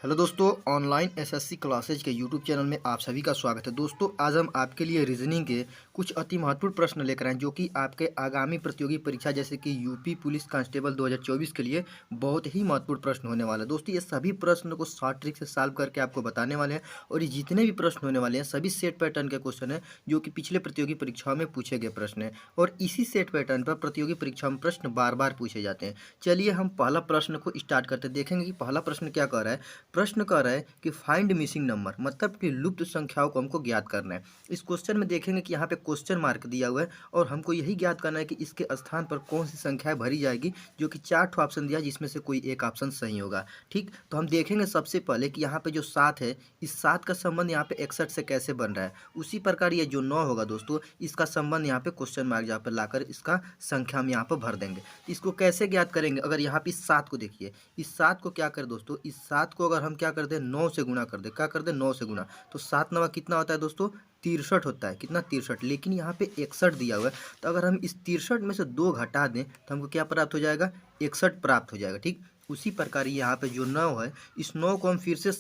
Hello दोस्तों, online SSC classes के YouTube channel में आप सभी का स्वागत है। दोस्तों, आज हम आपके लिए रीजनिंग के कुछ अति महत्वपूर्ण प्रश्न लेकर आए जो कि आपके आगामी प्रतियोगी परीक्षा जैसे कि यूपी पुलिस कांस्टेबल 2024 के लिए बहुत ही महत्वपूर्ण प्रश्न होने वाला है। दोस्तों, ये सभी प्रश्न को शॉर्ट ट्रिक से सॉल्व करके आपको बताने वाले हैं और ये जितने भी प्रश्न होने वाले हैं सभी सेट पैटर्न के क्वेश्चन हैं जो कि पिछले प्रतियोगी परीक्षाओं में पूछे गए प्रश्न हैं और इसी सेट पैटर्न पर प्रतियोगी परीक्षा में प्रश्न बार बार पूछे जाते हैं। चलिए हम पहला प्रश्न को स्टार्ट करते देखेंगे कि पहला प्रश्न क्या कह रहा है। प्रश्न कह रहा है कि फाइंड मिसिंग नंबर, मतलब कि लुप्त संख्याओं को हमको ज्ञात करना है। इस क्वेश्चन में देखेंगे कि यहाँ पे क्वेश्चन मार्क दिया हुआ है और हमको यही ज्ञात करना है कि इसके स्थान पर कौन सी संख्याएं भरी जाएगी, जो कि 4 ऑप्शन दिया है जिसमें से कोई एक ऑप्शन सही होगा। ठीक, तो हम देखेंगे सबसे पहले कि यहाँ पे जो 7 है, इस 7 का संबंध यहाँ पे 61 से कैसे बन रहा है। उसी प्रकार ये जो 9 होगा दोस्तों, इसका संबंध यहाँ पे क्वेश्चन मार्क यहाँ पे लाकर इसका संख्या हम यहाँ पर भर देंगे। इसको कैसे ज्ञात करेंगे? अगर यहाँ पे इस 7 को देखिए, इस 7 को क्या करें दोस्तों, इस 7 को अगर हम क्या कर दें 9 से गुणा कर दें, क्या कर दें 9 से गुणा, तो 7 नवा कितना होता है दोस्तों 63 होता है। कितना 63, लेकिन यहाँ पे 61 दिया हुआ है, तो अगर हम इस 63 में से 2 घटा दें तो हमको क्या प्राप्त हो जाएगा 61 प्राप्त हो जाएगा। ठीक, उसी प्रकार यहाँ पे जो 9 है, इस 9 को हम फिर से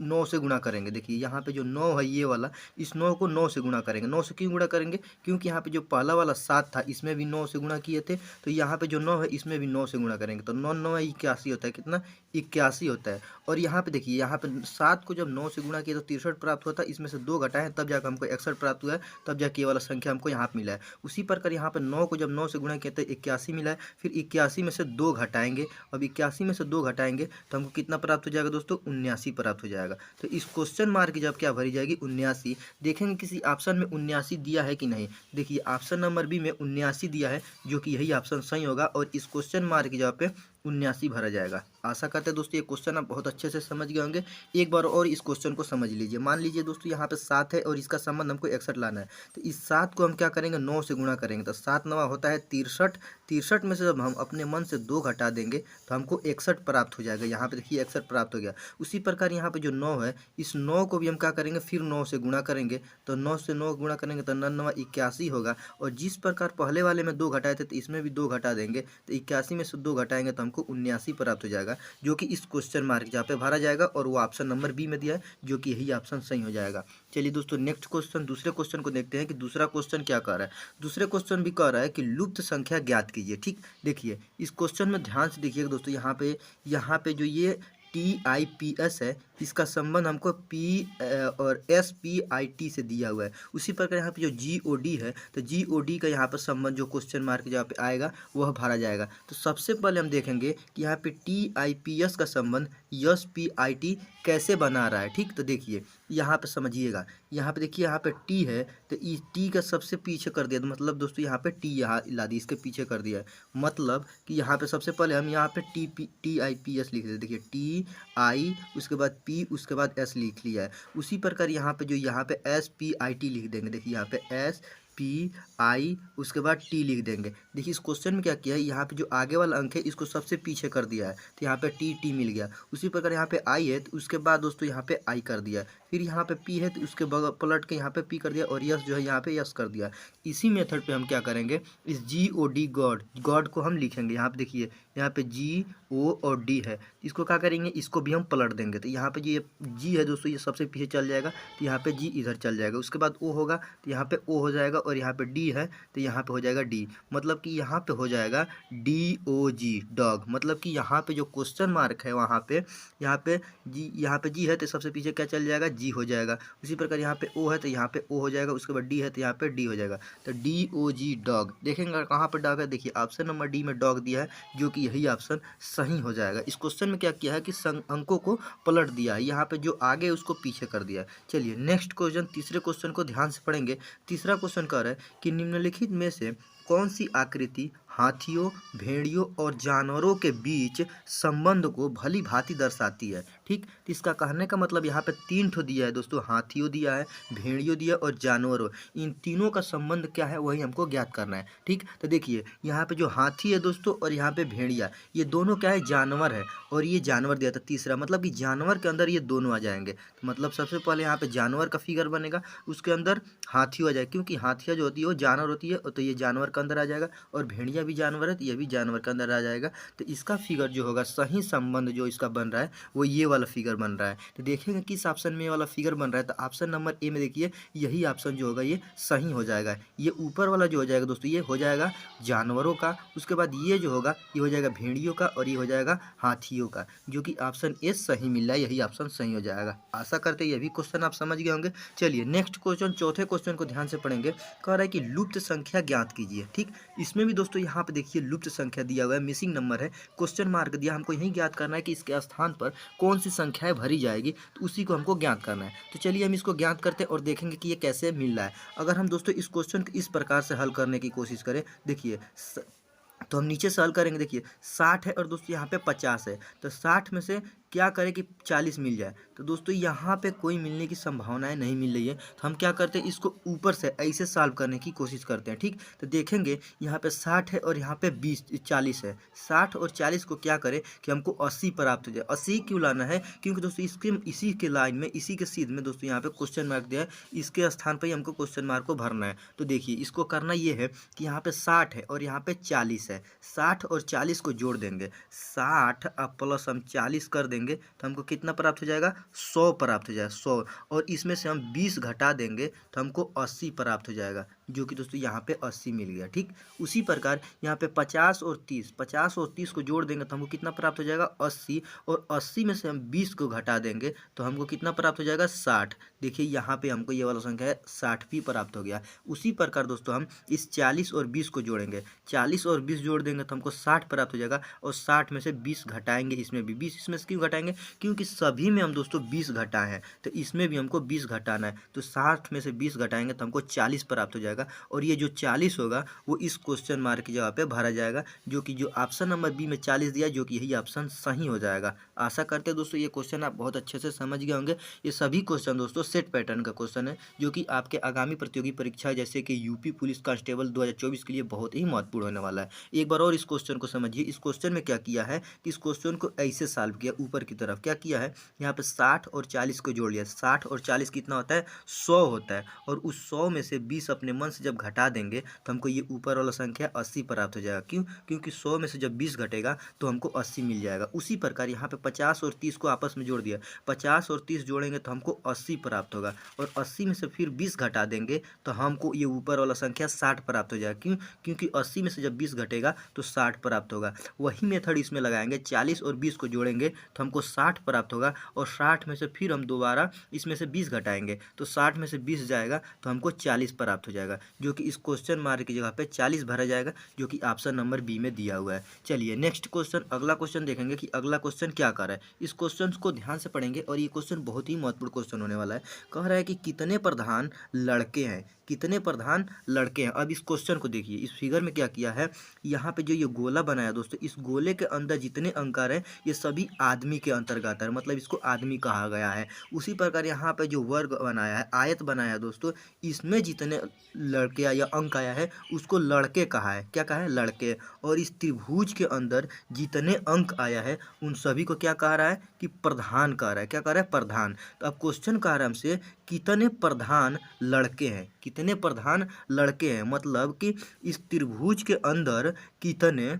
9 से गुणा करेंगे। देखिए यहाँ पे जो 9 है ये वाला, इस 9 को 9 से गुणा करेंगे। 9 से क्यों गुणा करेंगे? क्योंकि यहाँ पे जो पहला वाला 7 था इसमें भी 9 से गुणा किए थे, तो यहाँ पे जो 9 है इसमें भी 9 से गुणा करेंगे, तो 9 9 81 होता है। कितना 81 होता है। और यहाँ पे देखिए, यहाँ पे 7 को जब 9 से गुणा किया तो 63 प्राप्त होता है, इसमें से 2 घटाए तब जाकर हमको 61 प्राप्त हुआ है, तब जाके ये वाला संख्या हमको यहाँ पे मिला है। उसी प्रकार यहाँ पे 9 को जब 9 से गुणा किया तो 81 मिला है, फिर 81 में से 2 घटाएंगे, अब 81 में से 2 घटाएंगे तो हमको कितना प्राप्त हो जाएगा दोस्तों 79 प्राप्त हो जाएगा। तो इस क्वेश्चन मार्क जब क्या भरी जाएगी 79। देखेंगे किसी ऑप्शन में 79 दिया है कि नहीं। देखिए ऑप्शन नंबर बी में 79 दिया है, जो कि यही ऑप्शन सही होगा और इस क्वेश्चन मार्क की जगह पे 79 भरा जाएगा। आशा करते हैं दोस्तों ये क्वेश्चन आप बहुत अच्छे से समझ गए होंगे। एक बार और इस क्वेश्चन को समझ लीजिए। मान लीजिए दोस्तों यहाँ पे 7 है और इसका संबंध हमको 61 लाना है, तो इस 7 को हम क्या करेंगे 9 से गुणा करेंगे, तो 7 नवा होता है 63। 63 में से जब हम अपने मन से 2 घटा देंगे तो हमको 61 प्राप्त हो जाएगा। यहाँ पे देखिए 61 प्राप्त हो गया। उसी प्रकार यहाँ पे जो 9 है, इस 9 को भी हम क्या करेंगे फिर 9 से गुणा करेंगे, तो 9 से 9 गुणा करेंगे तो 9 नवा 81 होगा। और जिस प्रकार पहले वाले में 2 घटाए थे तो इसमें भी 2 घटा देंगे, तो 81 में से 2 घटाएंगे तो हमको 79 प्राप्त हो जाएगा, जो कि इस क्वेश्चन मार्क जहाँ पे भरा जाएगा और वो ऑप्शन नंबर बी में दिया है, जो कि यही ऑप्शन सही हो जाएगा। चलिए दोस्तों नेक्स्ट क्वेश्चन, दूसरे क्वेश्चन को देखते हैं कि दूसरा क्वेश्चन क्या कह रहा है। दूसरे क्वेश्चन भी कह रहा है कि लुप्त संख्या ज्ञात कीजिए। ठीक, देखिए इस क्वेश्चन में ध्यान से देखिएगा दोस्तों, यहाँ पे जो ये TIPS है, इसका संबंध हमको और SPIT से दिया हुआ है। उसी प्रकार यहाँ पे जो GOD है, तो GOD का यहाँ पर संबंध जो क्वेश्चन मार्क जहाँ पे आएगा वह भरा जाएगा। तो सबसे पहले हम देखेंगे कि यहाँ पे TIPS का संबंध SPIT कैसे बना रहा है। ठीक, तो देखिए यहाँ पे समझिएगा, यहाँ पे देखिए यहाँ पे T है, तो इस T का सबसे पीछे कर दिया, तो मतलब दोस्तों यहाँ पे T यहाँ ला दी, इसके पीछे कर दिया है। मतलब कि यहाँ पे सबसे पहले हम यहाँ पे TIPS लिख देते। देखिए TI उसके बाद P उसके बाद S लिख लिया है। उसी प्रकार यहाँ पे जो यहाँ पे SPIT लिख देंगे। देखिए यहाँ पे SPI उसके बाद T लिख देंगे। देखिए इस क्वेश्चन में क्या किया है, यहाँ पे जो आगे वाला अंक है इसको सबसे पीछे कर दिया है, तो यहाँ पे T मिल गया। उसी प्रकार यहाँ पे I है, तो उसके बाद दोस्तों यहाँ पे I कर दिया। फिर यहाँ पे P है, तो उसके बगल पलट के यहाँ पे P कर दिया और S जो है यहाँ पे S कर दिया। इसी मेथड पे हम क्या करेंगे, इस GOD गॉड को हम लिखेंगे। यहाँ पे देखिए यहाँ पे GO और D है, इसको क्या करेंगे इसको भी हम पलट देंगे। तो यहाँ पे ये G है दोस्तों, ये सबसे पीछे चल जाएगा, तो यहाँ पे G इधर चल जाएगा। उसके बाद O होगा तो यहाँ पे O हो जाएगा, और यहाँ पे D है तो यहाँ पे हो जाएगा D। मतलब कि यहाँ पे हो जाएगा DOG डॉग। मतलब कि यहाँ पे जो क्वेश्चन मार्क है वहाँ पे यहाँ पे G है तो सबसे पीछे क्या चल जाएगा G हो जाएगा। उसी प्रकार यहाँ पे O है तो यहाँ पे O हो जाएगा, उसके बाद D है तो यहाँ पे D हो जाएगा। तो DOG डॉग। देखेंगे कहाँ पर डॉग है, देखिए ऑप्शन नंबर डी में डॉग दिया है, जो कि यही ऑप्शन सही हो जाएगा। इस क्वेश्चन में क्या किया है कि अंकों को पलट दिया है, यहाँ पे जो आगे उसको पीछे कर दिया है। चलिए नेक्स्ट क्वेश्चन, तीसरे क्वेश्चन को ध्यान से पढ़ेंगे। तीसरा क्वेश्चन कह रहा है कि निम्नलिखित में से कौन सी आकृति हाथियों, भेड़ियों और जानवरों के बीच संबंध को भली भांति दर्शाती है। ठीक, तो इसका कहने का मतलब यहाँ पे 3 ठो दिया है दोस्तों, हाथियों दिया है, भेड़ियों दिया और जानवरों। इन तीनों का संबंध क्या है वही हमको ज्ञात करना है। ठीक, तो देखिए यहाँ पे जो हाथी है दोस्तों और यहाँ पे भेड़िया, ये दोनों क्या है जानवर है, और ये जानवर दिया था तीसरा, मतलब कि जानवर के अंदर ये दोनों आ जाएंगे। तो मतलब सबसे पहले यहाँ पे जानवर का फिगर बनेगा, उसके अंदर हाथी आ जाए, क्योंकि हाथिया जो होती है वो जानवर होती है, तो ये जानवर के अंदर आ जाएगा, और भेड़िया भी जानवर है तो ये भी जानवर के अंदर आ जाएगा। तो इसका फिगर जो होगा, सही संबंध जो इसका बन रहा है वो ये वाला फिगर बन रहा है। तो देखेंगे किस ऑप्शन में ये वाला फिगर बन रहा है, तो ऑप्शन नंबर ए में देखिए यही ऑप्शन जो होगा ये सही हो जाएगा। ये ऊपर वाला जो हो जाएगा दोस्तों, ये हो जाएगा जानवरों का, उसके बाद ये जो होगा ये हो जाएगा भेड़ियों का, और ये हो जाएगा हाथियों का, जो कि ऑप्शन ए सही मिल रहा है, यही ऑप्शन सही हो जाएगा। आशा करते हैं ये भी क्वेश्चन आप समझ गए होंगे। चलिए नेक्स्ट क्वेश्चन, चौथे क्वेश्चन को ध्यान से पढ़ेंगे। कह रहा है कि लुप्त संख्या ज्ञात कीजिए। ठीक, इसमें भी दोस्तों यहाँ पे देखिए लुप्त संख्या दिया हुआ है, मिसिंग नंबर है, क्वेश्चन मार्क दिया, हमको यही ज्ञात करना है कि इसके स्थान पर कौन सी संख्याएं भरी जाएगी, तो उसी को हमको ज्ञात करना है। तो चलिए हम इसको ज्ञात करते हैं और देखेंगे कि ये कैसे मिल रहा है। अगर हम दोस्तों इस क्वेश्चन को इस प्रकार से हल करने की कोशिश करें, देखिए तो हम नीचे से हल करेंगे। देखिए 60 है और दोस्तों यहाँ पे 50 है, तो 60 में से क्या करें कि 40 मिल जाए, तो दोस्तों यहाँ पे कोई मिलने की संभावनाएं नहीं मिल रही है। तो हम क्या करते हैं, इसको ऊपर से ऐसे सॉल्व करने की कोशिश करते हैं। ठीक, तो देखेंगे यहाँ पे 60 है और यहाँ पे 40 है। 60 और 40 को क्या करें कि हमको 80 प्राप्त हो जाए। 80 क्यों लाना है, क्योंकि दोस्तों इसके इसी के लाइन में, इसी के सीध में दोस्तों यहाँ पे क्वेश्चन मार्क दिया है, इसके स्थान पर ही हमको क्वेश्चन मार्क को भरना है। तो देखिए इसको करना ये है कि यहाँ पे 60 है और यहाँ पे 40 है, 60 और 40 को जोड़ देंगे, 60 प्लस हम 40 कर देंगे तो हमको कितना प्राप्त हो जाएगा, 100 प्राप्त हो जाएगा, 100, और इसमें से हम 20 घटा देंगे तो हमको 80 प्राप्त हो जाएगा, जो कि दोस्तों यहाँ पे 80 मिल गया। ठीक, उसी प्रकार यहाँ पे 50 और 30 को जोड़ देंगे तो हमको कितना प्राप्त हो जाएगा, 80, और 80 में से हम 20 को घटा देंगे तो हमको कितना प्राप्त हो जाएगा, 60। देखिए यहाँ पे हमको ये वाला संख्या है 60 भी प्राप्त हो गया। उसी प्रकार दोस्तों हम इस 40 और 20 को जोड़ेंगे, 40 और 20 जोड़ देंगे तो हमको 60 प्राप्त हो जाएगा, और 60 में से 20 घटाएंगे, इसमें भी 20, इसमें से क्यों घटाएंगे, क्योंकि सभी में हम दोस्तों 20 घटाए हैं, तो इसमें भी हमको 20 घटाना है, तो 60 में से 20 घटाएंगे तो हमको 40 प्राप्त हो जाएगा, और ये जो 40 होगा वो इस क्वेश्चन मार्क की जगह पे भरा जाएगा, जो कि जो ऑप्शन नंबर बी में 40 दिया, जो कि यही ऑप्शन सही हो जाएगा। आशा करते हैं दोस्तों ये क्वेश्चन आप बहुत अच्छे से समझ गए होंगे। ये सभी क्वेश्चन दोस्तों सेट पैटर्न का क्वेश्चन है, जो कि आपके आगामी प्रतियोगी परीक्षा जैसे कि यूपी पुलिस कांस्टेबल 2024 के लिए बहुत ही महत्वपूर्ण होने वाला है। एक बार और इस क्वेश्चन को समझिए। इस क्वेश्चन में क्या किया है कि इस क्वेश्चन को ऐसे सॉल्व किया, ऊपर की तरफ क्या किया है, यहाँ पे 60 और 40 को जोड़ लिया। 60 और 40 कितना होता है, 100 होता है, और उस 100 में से 20 अपने मन से जब घटा देंगे तो हमको ये ऊपर वाला संख्या 80 प्राप्त हो जाएगा। क्यों, क्योंकि 100 में से जब 20 घटेगा तो हमको 80 मिल जाएगा। उसी प्रकार यहाँ पे 50 और 30 को आपस में जोड़ दिया, 50 और 30 जोड़ेंगे तो हमको 80 प्राप्त होगा, और 80 में से फिर 20 घटा देंगे तो हमको ये ऊपर वाला संख्या 60 प्राप्त हो जाएगा। क्यों, क्योंकि 80 में से जब 20 घटेगा तो 60 प्राप्त होगा। वही मेथड इसमें लगाएंगे, 40 और 20 को जोड़ेंगे तो हमको 60 प्राप्त होगा, और 60 में से फिर हम दोबारा इसमें से 20 घटाएंगे तो 60 में से 20 जाएगा तो हमको 40 प्राप्त हो जाएगा, जो कि इस क्वेश्चन मार्क की जगह पे 40 भरा जाएगा, जो कि ऑप्शन नंबर बी में दिया हुआ है। चलिए नेक्स्ट क्वेश्चन, अगला क्वेश्चन देखेंगे कि अगला क्वेश्चन क्या कर रहा है। इस क्वेश्चन को ध्यान से पढ़ेंगे और ये क्वेश्चन बहुत ही महत्वपूर्ण क्वेश्चन होने वाला है। कह रहा है कि कितने प्रधान लड़के हैं, कितने प्रधान लड़के हैं। अब इस क्वेश्चन को देखिए, इस फिगर में क्या किया है, यहाँ पे जो ये गोला बनाया दोस्तों, इस गोले के अंदर जितने अंक आ रहे हैं ये सभी आदमी के अंतर्गत है, मतलब इसको आदमी कहा गया है। उसी प्रकार यहाँ पे जो वर्ग बनाया है, आयत बनाया है दोस्तों, इसमें जितने लड़के या अंक आया है उसको लड़के कहा है। क्या कहा है, लड़के। और इस त्रिभुज के अंदर जितने अंक आया है उन सभी को क्या कह रहा है कि प्रधान कह रहा है। क्या कह रहा है, प्रधान। तो अब क्वेश्चन कह रहा है हमसे कितने प्रधान लड़के हैं, कितने प्रधान लड़के हैं, मतलब कि इस त्रिभुज के अंदर कितने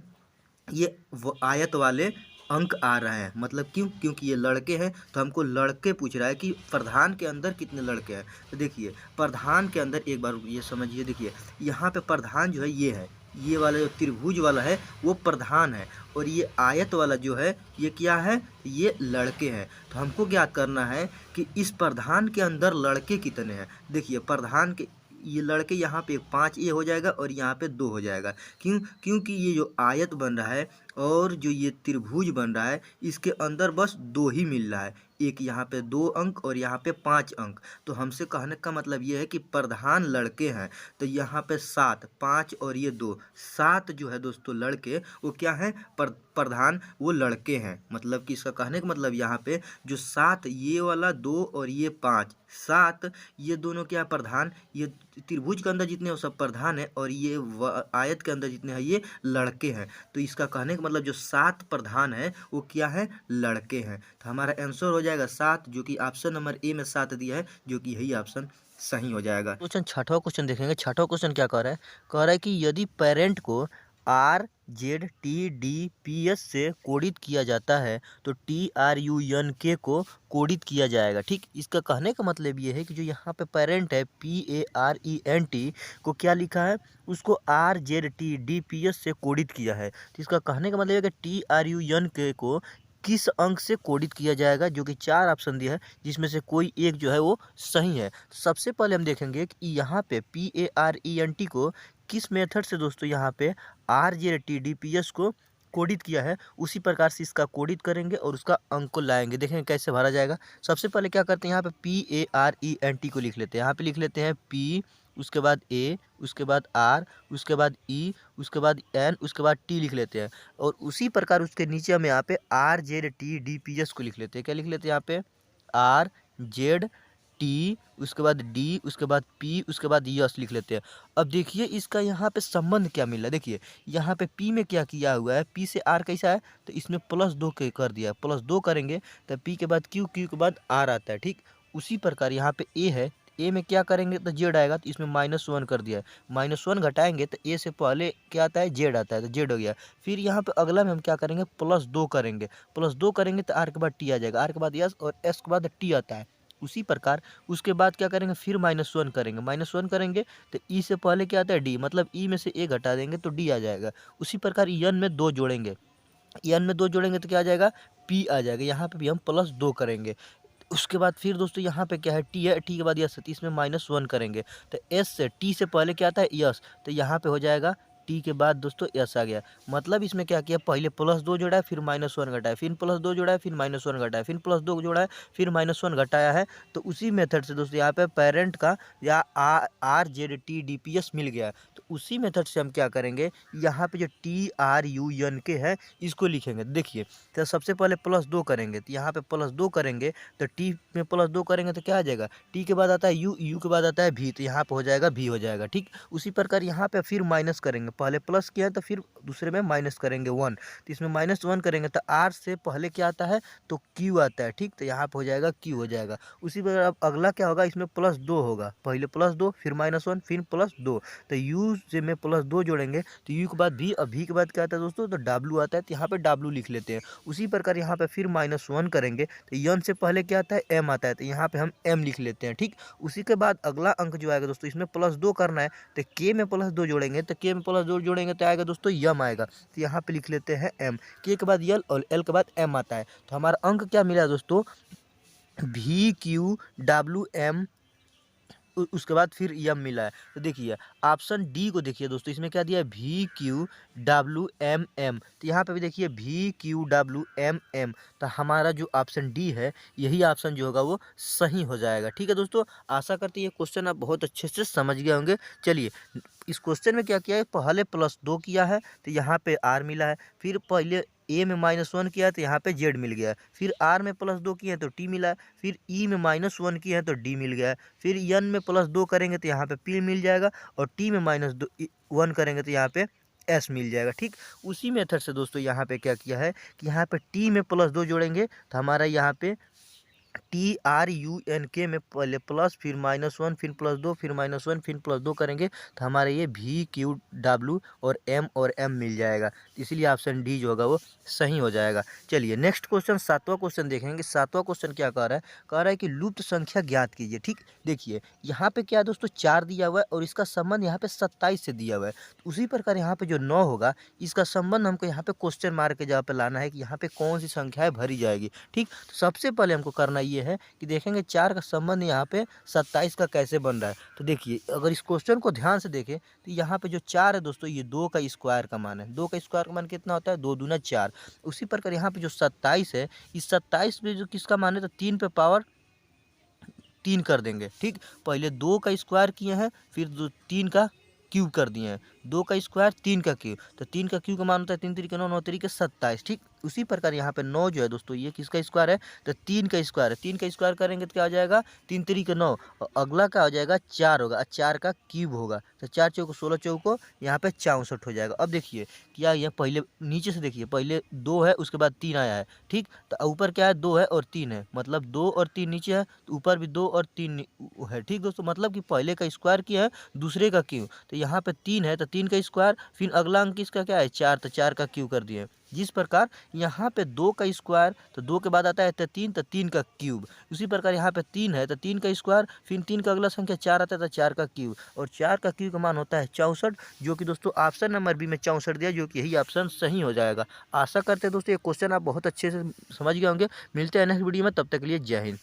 ये आयत वाले अंक आ रहे हैं। मतलब क्यों, क्योंकि ये लड़के हैं तो हमको लड़के पूछ रहा है कि प्रधान के अंदर कितने लड़के हैं। तो देखिए प्रधान के अंदर एक बार ये समझिए, देखिए यहाँ पे प्रधान जो है ये है, ये वाला जो त्रिभुज वाला है वो प्रधान है, और ये आयत वाला जो है ये क्या है, ये लड़के हैं। तो हमको ज्ञात करना है कि इस प्रधान के अंदर लड़के कितने हैं। देखिए प्रधान के ये लड़के यहाँ पे 5 ये हो जाएगा और यहाँ पे 2 हो जाएगा। क्यों, क्योंकि ये जो आयत बन रहा है और जो ये त्रिभुज बन रहा है इसके अंदर बस 2 ही मिल रहा है, एक यहाँ पे 2 अंक और यहाँ पे 5 अंक। तो हमसे कहने का मतलब ये है कि प्रधान लड़के हैं। तो यहाँ पे 7, 5 और ये 2, 7 जो है दोस्तों लड़के वो क्या हैं, प्रधान वो लड़के हैं। मतलब कि इसका कहने का मतलब यहाँ पे जो 7 ये वाला 2 और ये 5, 7 ये दोनों क्या प्रधान, ये त्रिभुज के अंदर जितने हैं वो सब प्रधान है, और ये आयत के अंदर जितने हैं ये लड़के हैं। तो इसका कहने का मतलब जो 7 प्रधान है वो क्या है, लड़के हैं। तो हमारा आंसर हो जाएगा 7, जो कि ऑप्शन नंबर ए में 7 दिया है, जो कि यही ऑप्शन सही हो जाएगा। क्वेश्चन छठवां क्वेश्चन देखेंगे। छठवां क्वेश्चन क्या कह रहा है? कह रहा है कि यदि पेरेंट को RZTDPS से कोडित किया जाता है तो TRUNK को कोडित किया जाएगा। ठीक, इसका कहने का मतलब ये है कि जो यहाँ पे पेरेंट है PARENT को क्या लिखा है, उसको RZTDPS से कोडित किया है। तो इसका कहने का मतलब है कि TRUNK को किस अंक से कोडित किया जाएगा, जो कि 4 ऑप्शन दिया है जिसमें से कोई एक जो है वो सही है। तो सबसे पहले हम देखेंगे कि यहाँ पे PARENT को किस मेथड से दोस्तों यहाँ पे RZTDPS को कोडित किया है, उसी प्रकार से इसका कोडित करेंगे और उसका अंक को लाएंगे। देखेंगे कैसे भरा जाएगा। सबसे पहले क्या करते हैं, यहाँ पे PARENT को लिख लेते हैं। यहाँ पे लिख लेते हैं P, उसके बाद A, उसके बाद R, उसके बाद E, उसके बाद N, उसके बाद T लिख लेते हैं। और उसी प्रकार उसके नीचे हम यहाँ पे RZTDPS को लिख लेते हैं। क्या लिख लेते हैं यहाँ पे? RZT, उसके बाद D, उसके बाद P, उसके बाद यस लिख लेते हैं। अब देखिए इसका यहाँ पे संबंध क्या मिला। देखिए यहाँ पे P में क्या किया हुआ है, P से R कैसा है, तो इसमें +2 के कर दिया है। +2 करेंगे तो P के बाद Q, Q के बाद R आता है। ठीक, उसी प्रकार यहाँ पे A है, A में क्या करेंगे तो Z आएगा, तो इसमें -1 कर दिया है। -1 घटाएंगे तो A से पहले क्या आता है, Z आता है, तो Z हो गया। फिर यहाँ पे अगला में हम क्या करेंगे, +2 करेंगे। +2 करेंगे तो R के बाद T आ जाएगा, R के बाद S और S के बाद T आता है। उसी प्रकार उसके बाद क्या करेंगे, फिर -1 करेंगे। -1 करेंगे तो E से पहले क्या आता है, D, मतलब E में से A घटा देंगे तो D आ जाएगा। उसी प्रकार N में 2 जोड़ेंगे, N में 2 जोड़ेंगे तो क्या आ जाएगा, P आ जाएगा। यहाँ पे भी हम +2 करेंगे। उसके बाद फिर दोस्तों यहाँ पे क्या है, T है, T के बाद यस है, तो इसमें -1 करेंगे। तो S से T से पहले क्या आता है, यस, तो यहाँ पे हो जाएगा T के बाद दोस्तों यस आ गया। मतलब इसमें क्या किया, पहले +2 जोड़ा है, फिर -1 घटाया, फिर +2 जोड़ा है, फिर -1 घटाया, फिर +2 जोड़ा है, फिर -1 घटाया है। तो उसी मेथड से दोस्तों यहाँ पे पेरेंट का या RZTDPS मिल गया। तो उसी मेथड से हम क्या करेंगे, यहाँ पे जो TRUNK है इसको लिखेंगे। देखिए तो सबसे पहले +2 करेंगे, तो यहाँ पे +2 करेंगे तो T में +2 करेंगे तो क्या आ जाएगा, T के बाद आता है U, U के बाद आता है V, तो यहाँ पे हो जाएगा V हो जाएगा। ठीक, उसी प्रकार यहाँ पे फिर माइनस करेंगे, पहले प्लस किया है तो फिर दूसरे में माइनस करेंगे 1, तो इसमें -1 करेंगे तो R से पहले क्या आता है, तो Q आता है। ठीक, तो यहाँ पे हो जाएगा Q हो जाएगा। उसी प्रकार अब अगला क्या होगा, इसमें +2 होगा, पहले +2 फिर -1 फिर +2, तो U से में +2 जोड़ेंगे तो U के बाद V, और V के बाद क्या आता है दोस्तों, तो W आता है, तो यहाँ पे W लिख लेते हैं। उसी प्रकार यहाँ पे फिर -1 करेंगे तो N से पहले क्या आता है, M आता है, तो यहाँ पे हम M लिख लेते हैं। ठीक, उसी के बाद अगला अंक जो आएगा दोस्तों, इसमें +2 करना है, तो K में +2 जोड़ेंगे, तो K में +2 जोड़ेंगे तो आएगा दोस्तों M आएगा, तो यहाँ पे लिख लेते हैं M। K के बाद L और L के बाद M आता है। तो हमारा अंक क्या मिला दोस्तों, VQWM, उसके बाद फिर यम मिला है। तो देखिए ऑप्शन डी को देखिए दोस्तों, इसमें क्या दिया है, VQWMM, तो यहाँ पे भी देखिए VQWMM, तो हमारा जो ऑप्शन डी है यही ऑप्शन जो होगा वो सही हो जाएगा। ठीक है दोस्तों, आशा करते हैं ये क्वेश्चन आप बहुत अच्छे से समझ गए होंगे। चलिए इस क्वेश्चन में क्या किया है, पहले +2 किया है तो यहाँ पे R मिला है, फिर पहले A में -1 किया है तो यहाँ पे Z मिल गया है, फिर R में +2 किए हैं तो T मिला है, फिर E में -1 किए हैं तो D मिल गया है, फिर N में +2 करेंगे तो यहाँ पे P मिल जाएगा, और T में -1 करेंगे तो यहाँ पे S मिल जाएगा। ठीक, उसी मेथड से दोस्तों यहाँ पे क्या किया है कि यहाँ पे T में +2 जोड़ेंगे तो हमारा यहाँ पे TRUNK में पहले प्लस फिर -1 फिर +2 फिर -1 फिर +2 करेंगे तो हमारे ये VQW और M मिल जाएगा। इसीलिए ऑप्शन डी जो होगा वो सही हो जाएगा। चलिए नेक्स्ट क्वेश्चन, 7वां क्वेश्चन देखेंगे। 7वां क्वेश्चन क्या कह रहा है, कह रहा है कि लुप्त संख्या ज्ञात कीजिए। ठीक, देखिए यहाँ पे क्या है दोस्तों, 4 दिया हुआ है और इसका संबंध यहाँ पे 27 से दिया हुआ है। तो उसी प्रकार यहाँ पे जो 9 होगा इसका संबंध हमको यहाँ पे क्वेश्चन मार्क के जगह पे लाना है कि यहाँ पे कौन सी संख्याएं भरी जाएगी। ठीक, तो सबसे पहले हमको करना ये है कि देखेंगे 4 का संबंध यहाँ पे 27 का कैसे बन रहा है। तो देखिए अगर इस क्वेश्चन को ध्यान से देखें तो यहाँ पे जो 4 है दोस्तों, ये 2 का स्क्वायर का मान है। 2 का स्क्वायर का मान कितना होता है, 2 दूना 4। उसी प्रकार यहाँ पे जो 27 है, इस 27 में जो किसका मान है, तो 3 पे पावर 3 कर देंगे। ठीक, पहले 2 का स्क्वायर किए हैं, फिर 3 का क्यूब कर दिए हैं। 2 का स्क्वायर 3 का क्यूब, तो 3 का क्यूब का मान होता है 3 3 9 9 3 27। ठीक, उसी प्रकार यहाँ पे 9 जो है दोस्तों ये किसका स्क्वायर है, तो 3 का स्क्वायर है। 3 का स्क्वायर करेंगे तो क्या हो जाएगा, 3 3 के 9 और अगला क्या हो जाएगा 4 होगा और 4 का क्यूब होगा। तो 4 चौको 16 चौको यहाँ पे 64 हो जाएगा। अब देखिए क्या ये पहले नीचे से देखिए, पहले 2 है उसके बाद 3 आया है, ठीक। तो ऊपर क्या है 2 है और 3 है, मतलब 2 और 3 नीचे है, तो ऊपर भी 2 और 3 है, ठीक दोस्तों। मतलब कि पहले का स्क्वायर किया है दूसरे का क्यूब। तो यहाँ पे 3 है तो 3 का स्क्वायर, फिर अगला अंक इसका क्या है 4, तो 4 का क्यूब कर दिए। जिस प्रकार यहाँ पे 2 का स्क्वायर, तो 2 के बाद आता है तो 3, तो 3 का क्यूब। उसी प्रकार यहाँ पे 3 है तो 3 का स्क्वायर, फिर 3 का अगला संख्या 4 आता है तो 4 का क्यूब, और 4 का क्यूब का मान होता है 64, जो कि दोस्तों ऑप्शन नंबर बी में 64 दिया, जो कि यही ऑप्शन सही हो जाएगा। आशा करते हैं दोस्तों ये क्वेश्चन आप बहुत अच्छे से समझ गए होंगे। मिलते हैं नेक्स्ट वीडियो में, तब तक के लिए जय हिंद।